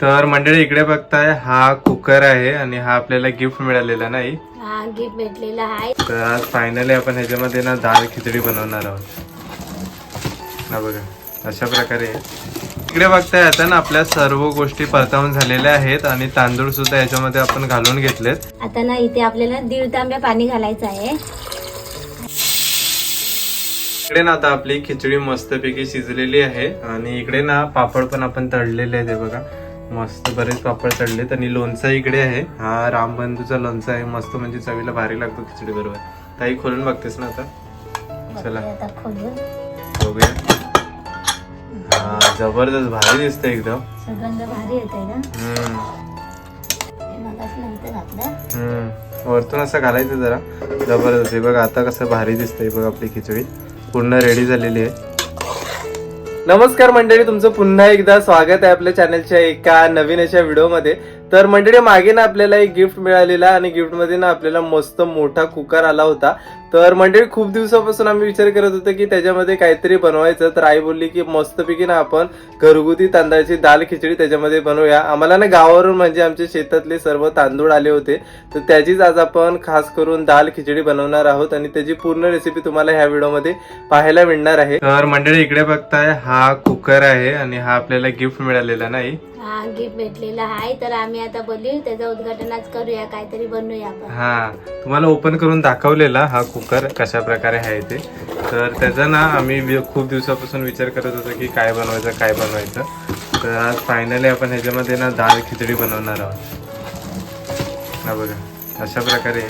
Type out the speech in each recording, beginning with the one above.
तर मंडळी इकडे बघताय हा कुकर आहे आणि हा आपल्याला गिफ्ट मिळालेला नाही. हा गिफ्ट भेटलेला आहे. तर आज फायनली आपण ह्याच्यामध्ये ना डाळ खिचडी बनवणार आहोत. हा बघा अशा प्रकारे इकडे बघताय आता ना आपल्या सर्व गोष्टी परतावून झालेल्या आहेत आणि तांदूळ सुद्धा याच्यामध्ये आपण घालून घेतलेत. आता ना इथे आपल्याला 1.5 तांब्या पाणी घालायचं आहे. इकडे ना आता आपली खिचडी मस्तपैकी शिजलेली आहे आणि इकडे ना पापड पण आपण तळलेले आहेत. हे बघा मस्त बरेच पापड तळलेत आणि लोणचं इकडे आहे. हा रामबंधूचा लोणचं आहे. मस्त म्हणजे चवीला भारी लागतो खिचडी बरोबर. ताई खोलून बघतेस ना आता. चला आता खोलून बघूया. हा जबरदस्त भारी दिसतंय एकदम. सुगंध भारी येतोय ना. मगाच नंतर घातलं. वरतून असं घालायचं जरा जबरदस्त. हे बघा आता कसं भारी दिसतंय बघा. आपली खिचडी पूर्ण रेडी झालेली आहे. नमस्कार मंडळी, तुमचं पुन्हा एकदा स्वागत आहे आपल्या चॅनलच्या एका नवीन अशा व्हिडिओमध्ये. तर मंडळी मागे ना आपल्याला एक गिफ्ट मिळालेला आणि गिफ्ट मध्ये ना आपल्याला मस्त मोठा कुकर आला होता. तर मंडळी खूप दिवसापासून आम्ही विचार करत होतो की त्याच्यामध्ये काहीतरी बनवायचं. तर आई बोलली की मस्तपैकी ना आपण घरगुती तांदळाची दाल खिचडी त्याच्यामध्ये बनवूया. आम्हाला ना गावावरून म्हणजे आमच्या शेतातले सर्व तांदूळ आले होते, तर त्याचीच आज आपण खास करून दाल खिचडी बनवणार आहोत आणि त्याची पूर्ण रेसिपी तुम्हाला ह्या व्हिडिओमध्ये पाहायला मिळणार आहे. तर मंडळी इकडे बघताय हा कुकर आहे आणि हा आपल्याला गिफ्ट मिळालेला नाही. हा गिफ्ट भेटलेला आहे. तर आम्ही आता बोलू त्याचं उद्घाटन आज करूया, काहीतरी बनवूया आपण. हा तुम्हाला ओपन करून दाखवलेला हा कुकर कशा प्रकारे आहे ते. तर त्याचा ना आम्ही खूप दिवसापासून विचार करत होतो की काय बनवायचं. तर आज फायनली आपण ह्याच्यामध्ये ना डाळ खिचडी बनवणार आहोत. हा बघा अशा प्रकारे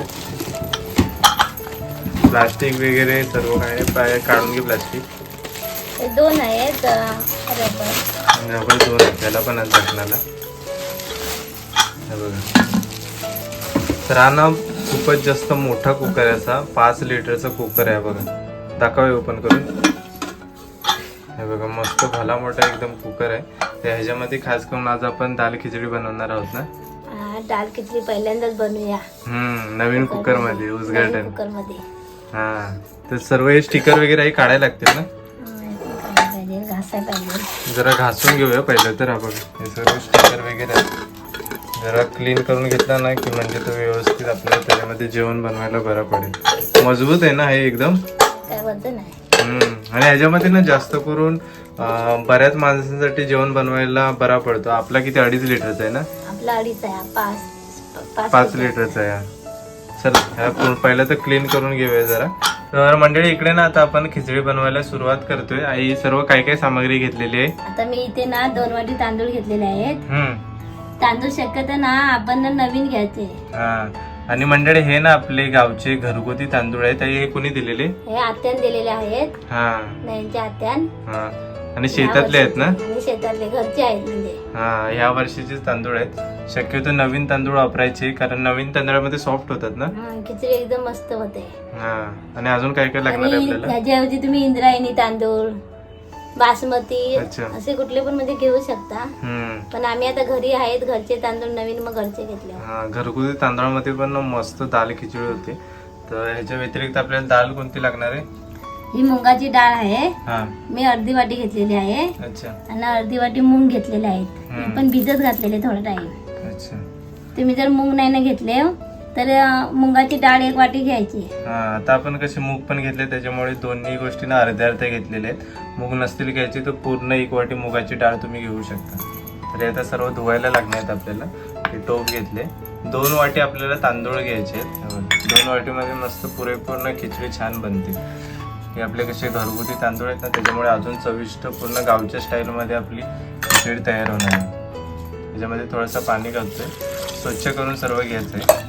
प्लास्टिक वगैरे सर्व काय काढून घे. प्लास्टिक हे 2 आहेत रबर 2 आहे. त्याला पण आज टाकणाला. बघा तर हा ना खूपच जास्त मोठा कुकर आहे. असा 5 लिटरचा कुकर आहे. बघा दाखवा ओपन करून. हे बघा मस्त भला मोठा एकदम कुकर आहे. ह्याच्यामध्ये खास करून आज आपण दाल खिचडी बनवणार आहोत ना. दाल खिचडी पहिल्यांदाच बनवूया. नवीन कुकर मध्ये उद्घाटन. कुकर मध्ये हा तर सर्व हे स्टिकर वगैरे काढायला लागतील ना. घासायला पाहिजे. जरा घासून घेऊया पहिलं तर. हा बघा हे सर्व स्टिकर वगैरे जरा क्लीन करून घेतला ना की म्हणजे तो व्यवस्थित आपल्याला त्याच्यामध्ये जेवण बनवायला बरं पडेल. मजबूत आहे ना हे एकदम. काय वजन आहे. आणि ह्याच्यामध्ये ना जास्त करून बऱ्याच माणसांसाठी जेवण बनवायला बरा पडतो. आपला किती 2.5 लिटरचा आहे ना. आपला 2.5 आहे. 5 लिटरचा आहे. चला ह्या पहिलं तर क्लीन करून घेऊया जरा. तर मंडळी इकडे ना आता आपण खिचडी बनवायला सुरुवात करतोय. आई सर्व काय सामग्री घेतलेली आहे. आता मी इथे ना 2 वाटी तांदूळ घेतलेले आहेत. तांदूळ शक्यतो ना आपण नवीन घ्यायचे. आणि मंडळी हे ना आपले गावचे घरगुती तांदूळ आहेत. हे कोणी दिलेले. हे आत्यान दिलेले आहेत. त्यांच्या आत्यान. आणि शेतातले आहेत ना. आणि शेतातले घरचे आहेत म्हणजे. ह्या वर्षीचे तांदूळ आहेत. शक्यतो नवीन तांदूळ वापरायचे कारण नवीन तांदळामध्ये सॉफ्ट होतात ना. खिचडी एकदम मस्त होते. आणि अजून काय लागणार आहे आपल्याला. त्याच्याऐवजी तुम्ही इंद्रायणी तांदूळ, बासमती असे कुठले पण म्हणजे घेऊ शकता. पण आम्ही आता घरी आहेत घरचे तांदूळ नवीन, मग घरचे घेतले. घरगुती तांदळामध्ये पण मस्त दाल खिचडी होते. तर ह्याच्या व्यतिरिक्त आपल्याला दाल कोणती लागणार आहे. ही मुंगाची डाळ आहे. मी अर्धी वाटी घेतलेली आहे. आणि अर्धी वाटी मूग घेतलेले आहेत. पण भिजत घातलेले थोडा टाइम. तुम्ही जर मूग नाही ना घेतले तर मुंगाची डाळ 1 वाटी घ्यायची. आता आपण कसे मूग पण घेतले त्याच्यामुळे दोन्ही गोष्टी ना अर्ध्या घेतलेल्या आहेत. मूग नसतील घ्यायची तर पूर्ण 1 वाटी मुगाची डाळ तुम्ही घेऊ शकता. तर आता सर्व धुवायला लागणार आहेत आपल्याला. हे टोप घेतले. 2 वाटी आपल्याला तांदूळ घ्यायचे आहेत. 2 वाटीमध्ये मस्त पुरेपूर्ण खिचडी छान बनते. हे आपले कसे घरगुती तांदूळ आहेत ना त्याच्यामुळे अजून चविष्ट पूर्ण गावच्या स्टाईलमध्ये आपली खिचडी तयार होणार आहे. त्याच्यामध्ये थोडंसं पाणी घालतोय. स्वच्छ करून सर्व घ्यायचंय.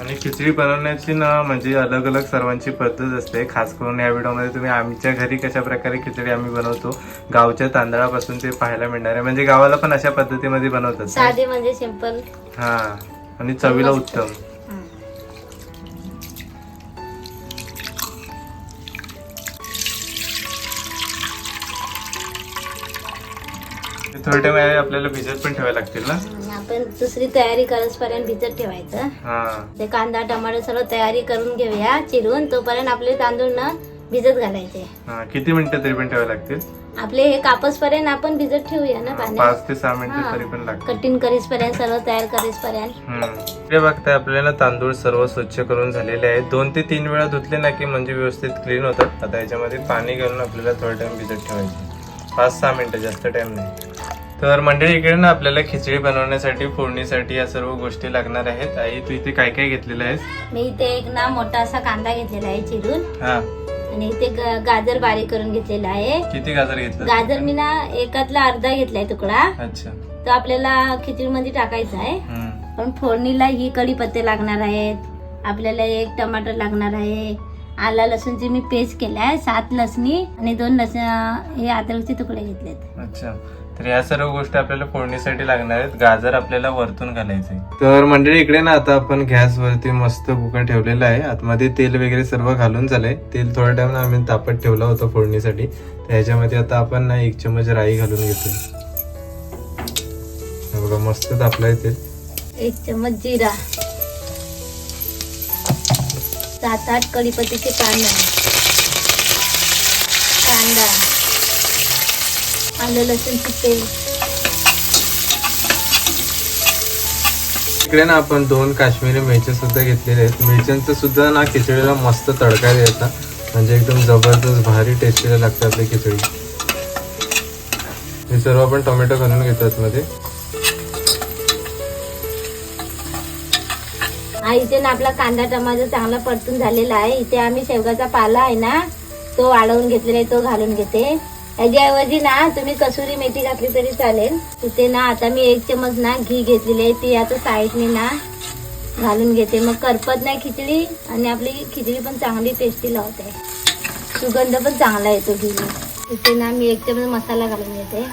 आणि खिचडी बनवण्याची ना म्हणजे अलग अलग सर्वांची पद्धत असते. खास करून या व्हिडिओमध्ये तुम्ही आमच्या घरी कशा प्रकारे खिचडी आम्ही बनवतो गावच्या तांदळापासून ते पाहायला मिळणार आहे. म्हणजे गावाला पण अशा पद्धतीमध्ये बनवतात. साधे म्हणजे सिंपल. आणि चवीला उत्तम. थोडं टाइम आपल्याला भिजत पण ठेवायला लागतील ना. आणि आपण दुसरी तयारी करसपर्यंत भिजत ठेवायचं. ते कांदा टमाटर सर्व तयारी करून घेऊया चिरून, तोपर्यंत आपले तांदूळ ना भिजत घालायचे. किती मिनिटं तरी पण ठेवायला लागतील आपले हे कापसपर्यंत आपण भिजत ठेवूया ना पाण्यात. 5 ते 6 मिनिटं तरी पण लागतील कटिंग करीसपर्यंत सर्व तयार करीसपर्यंत. हे बघताय आपल्याला तांदूळ सर्व स्वच्छ करून झालेले आहेत. 2 ते 3 वेळा धुतले ना की म्हणजे व्यवस्थित क्लीन होतात. आता याच्यामध्ये पाणी घालून आपल्याला थोडा टाइम भिजत ठेवायचे, 5-6 मिनिटं, जास्त टाइम नाही. तर मंडळी इकडे ना आपल्याला खिचडी बनवण्यासाठी फोडणीसाठी या सर्व गोष्टी लागणार आहेत. आई तू इथे काय काय घेतलेलं आहेस? मी इथे एक ना मोठा असा कांदा घेतलेला आहे चिरून. आणि इथे गाजर बारीक करून घेतलेला आहे. किती गाजर घेतलं? गाजर मी ना एकातला अर्धा घेतलाय तुकडा. अच्छा. तो आपल्याला खिचडी मध्ये टाकायचा आहे. पण फोडणीला ही कढीपत्ते लागणार आहेत, आपल्याला 1 टमाटर लागणार आहे, आला लसूणची मी पेस्ट केलाय, 7 लसणी आणि 2 हे अद्रकचे तुकडे घेतलेत. अच्छा. तर या सर्व गोष्टी आपल्याला फोडणीसाठी लागणार आहेत. गाजर आपल्याला वरतून घालायचे. तर मंडळी इकडे ना आता आपण गॅस वरती मस्त कुकर ठेवलेला आहे. आतमध्ये तेल वगैरे सर्व घालून झालंय. तेल थोडा टाइम आम्ही तापत ठेवलं होतं फोडणीसाठी. त्याच्यामध्ये आता आपण ना 1 चमच राई घालून घेतोय. बघा मस्त तापलाय तेल. 1 चमच जिरा, 7-8 कढीपत्त्याचे कांदा, आलं लसूणची पेस्ट. इकडे ना आपण 2 काश्मीरी मिरच्या सुद्धा घेतलेल्या आहेत. मिरच्यांचा सुद्धा ना खिचडीला मस्त तडका द्यायचा, म्हणजे एकदम जबरदस्त भारी टेस्टीला लागते आपली खिचडी. हे सर्व आपण टोमॅटो घालून घेतो आतमध्ये. इथे ना आपला कांदा टमाटर चांगला परतून झालेला आहे. इथे आम्ही शेवगाचा पाला आहे ना तो वाळवून घेतलेला आहे, तो घालून घेते. याच्याऐवजी ना तुम्ही कसुरी मेथी घातली तरी चालेल. इथे ना आता मी 1 चमच ना घी घेतलेली आहे, ती आता साईडने ना घालून घेते. मग करपत नाही खिचडी आणि आपली खिचडी पण चांगली टेस्टी लावते. सुगंध पण चांगला येतो घी. इथे ना मी 1 चमच मसाला घालून घेते.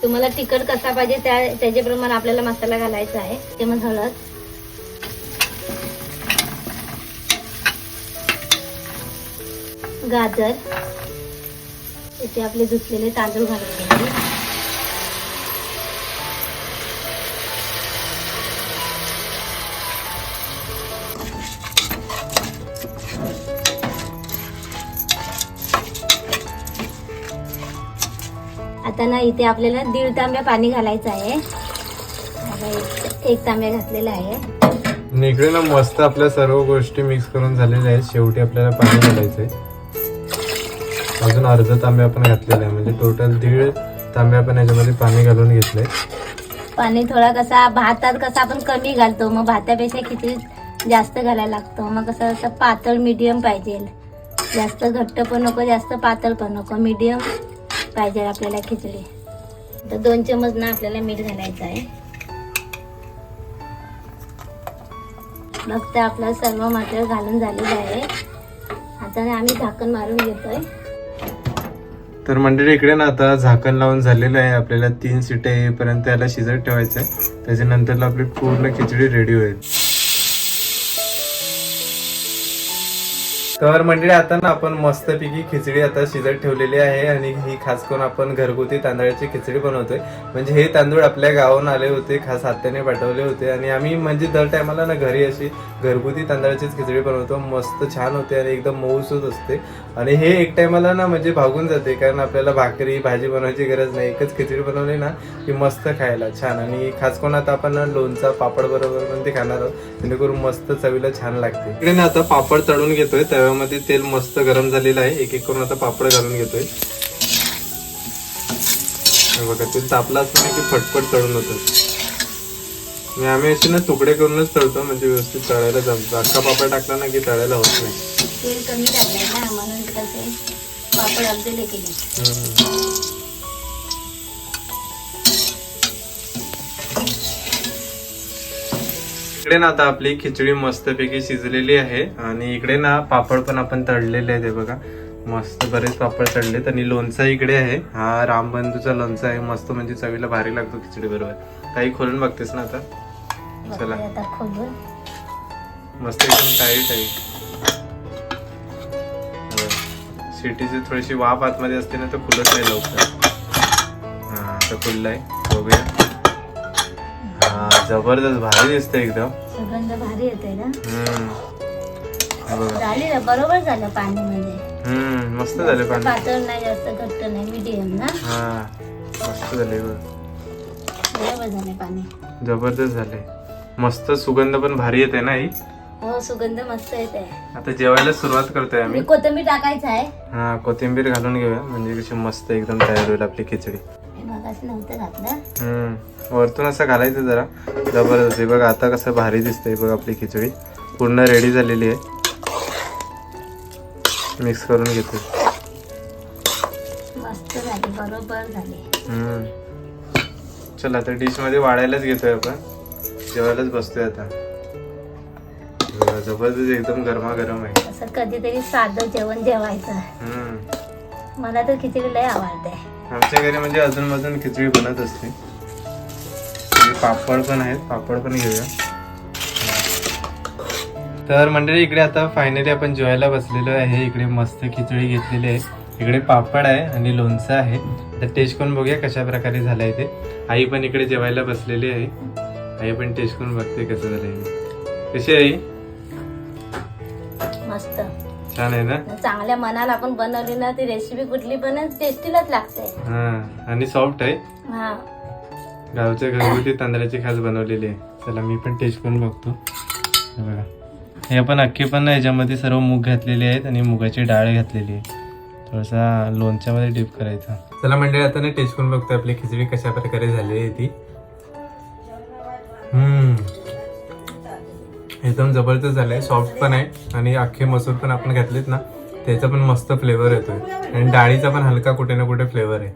तुम्हाला तिखट कसा पाहिजे त्याच्याप्रमाणे आपल्याला मसाला घालायचा आहे. 1 चमच हळद, गाजर, इथे आपले धुतलेले तांदूळ घालून घ्यायचे. आता ना इथे आपल्याला 1.5 तांब्या पाणी घालायचं आहे. 1 तांब्या घातलेला आहे. इकडे ना मस्त आपल्या सर्व गोष्टी मिक्स करून झालेल्या आहेत. शेवटी आपल्याला पाणी घालायचंय. अजून अर्धा तांब्या आपण घातलेला आहे, म्हणजे टोटल 1.5 तांब्या आपण याच्यामध्ये पाणी घालून घेतलंय. पाणी थोडा कसा भातात कसा आपण कमी घालतो, मग भातापेक्षा खिचडीत जास्त घालायला लागतो. मग कसं असं पातळ मीडियम पाहिजे, जास्त घट्ट पण नको जास्त पातळ पण नको, मीडियम पाहिजे आपल्याला खिचडी. तर 2 चमच ना आपल्याला मीठ घालायचं आहे. मग ते आपलं सर्व मटेरियल घालून झालेलं आहे. आता आम्ही झाकण मारून घेतोय. तर मंडळी इकडे ना आता झाकण लावून झालेलं आहे. आपल्याला 3 शिट्या येईपर्यंत याला शिजत ठेवायचं आहे. त्याच्यानंतर आपली पूर्ण खिचडी रेडी होईल. तर मंडळी आता ना आपण मस्तपैकी खिचडी आता शिजत ठेवलेली आहे. आणि ही खास करून आपण घरगुती तांदळाची खिचडी बनवतोय. म्हणजे हे तांदूळ आपल्या गावाहून आले होते, खास हाताने पाठवले होते. आणि आम्ही म्हणजे दर टायमाला ना घरी अशी घरगुती तांदळाचीच खिचडी बनवतो. मस्त छान होते आणि एकदम मऊसूत असते. आणि हे एक टायमाला ना म्हणजे भागून जाते, कारण आपल्याला भाकरी भाजी बनवायची गरज नाही. एकच खिचडी बनवली ना की मस्त खायला छान. आणि खास करून आता आपण लोणचा पापड बरोबर पण ते खाणार आहोत, जेणेकरून मस्त चवीला छान लागते. इकडे ना आता पापड तळून घेतोय. तव्यामध्ये तेल मस्त गरम झालेलं आहे. एक करून आता पापड घालून घेतोय. बघा तेल तापलं असतं ना की फटफट तळून होतं. आम्ही असे ना तुकडे करूनच तळतो, म्हणजे व्यवस्थित तळायला जमतं. अख्खा पापड टाकला ना की तळायला होत नाही. तेल कमी टाकलंय ना म्हणून कसे पापड अर्धे केले. इकडे ना आता आपली खिचडी मस्तपैकी शिजलेली आहे. आणि इकडे ना पापड पण आपण तळलेले आहेत. बघा मस्त बरेच पापड तळलेत. आणि लोणचा इकडे आहे. हा रामबंधूचा लोणचा आहे. मस्त म्हणजे चवीला भारी लागतो खिचडी बरोबर. काही खोलून बघतेस ना आता? चला मस्त एकदम टाईट आहे. शिटीची थोडीशी वाफ आतमध्ये असते ना तर खुलत नाही लवकर. हा आता खुललाय. बघूया. हा जबरदस्त भारी दिसतंय एकदम. सुगंध भारी येते ना. हे बघा. झाली ना, बरोबर झालं पाणी म्हणजे. मस्त झाले पाणी. पातळ नाही जास्त घट्ट नाही, मीडियम ना. हा मस्त झाले बघ. बरोबर झाले पाणी. जबरदस्त झाले. मस्त सुगंध पण भारी येते ना ही. हो सुगंध मस्त येते. आता जेवायला सुरुवात करतोय आम्ही. कोथिंबीर टाकायचं आहे. हा कोथिंबीर घालून घेऊया म्हणजे कशी मस्त एकदम तयार होईल आपली खिचडी. मगाशी नव्हतं घातलं. वरतून असं घालायचं जरा. जबरदस्त आहे बघा. आता कसं भारी दिसतंय बघ आपली खिचडी. पूर्ण रेडी झालेली आहे. मिक्स करून घेतो. मस्त झाली, बरोबर झाली. चल आता डिश मध्ये वाढायलाच घेतोय आपण. जेवायलाच बसतोय आता. जबरदस्त एकदम गरमागरम आहे. असं कधीतरी साधं जेवण जेवायचं. मला तर खिचडी लय आवडते. आमच्या घरी म्हणजे अजून मधून खिचडी बनत असते. पापड पण आहेत, पापड पण घेऊया. तर मंडळी इकडे आता फायनली आपण जेवायला बसलेलो आहे. इकडे मस्त खिचडी घेतलेली आहे. इकडे पापड आहे आणि लोणचं आहे. तर टेस्ट करून बघूया कशा प्रकारे झालंय ते. आई पण इकडे जेवायला बसलेली आहे. आई पण टेस्ट करून बघते कसं झालंय. कशी आहे आई? मस्त छान आहे ना. चांगल्या मनाला आपण बनवली ना ती रेसिपी कुठली पण टेस्टीलाच लागते. आणि सॉफ्ट आहे. हा गावच्या घरगुती तांदळाची खास बनवलेली आहे. चला मी पण टेस्ट करून बघतो. हे बघा. हे आपण अख्खे पण याच्यामध्ये सर्व मूग घातलेले आहेत आणि मुगाची डाळ घातलेली आहे. थोडासा लोणच्यामध्ये डिप करायचा. चला मंडळी आता ना टेस्ट करून बघतो आपली खिचडी कशा प्रकारे झाली आहे ती. एकदम जबरदस्त झालंय. सॉफ्ट पण आहे आणि अख्खे मसूर पण आपण घातलेत ना त्याचा पण मस्त फ्लेवर येतोय आणि डाळीचा पण हलका कुठे ना कुठे फ्लेवर आहे.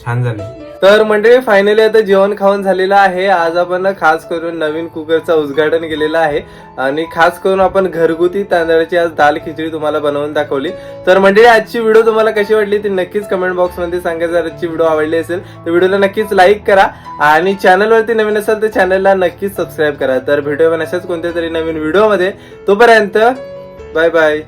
छान झाले. तर मंडळी फायनली आता जेवण खाऊन झालेलं आहे. आज आपण खास करून नवीन कुकरचा उद्घाटन केलेला आहे आणि खास करून आपण घरगुती तांदळाची आज दाल खिचडी तुम्हाला बनवून दाखवली. तर मंडळी आजची व्हिडिओ तुम्हाला कशी वाटली ती नक्कीच कमेंट बॉक्स मध्ये सांगा. जर आजची व्हिडिओ आवडली असेल तर व्हिडिओला नक्कीच लाईक करा आणि चॅनलवरती नवीन असाल तर चॅनलला नक्कीच सबस्क्राईब करा. तर भेटूया पण अशाच कोणत्या तरी नवीन व्हिडिओ मध्ये. तोपर्यंत बाय बाय.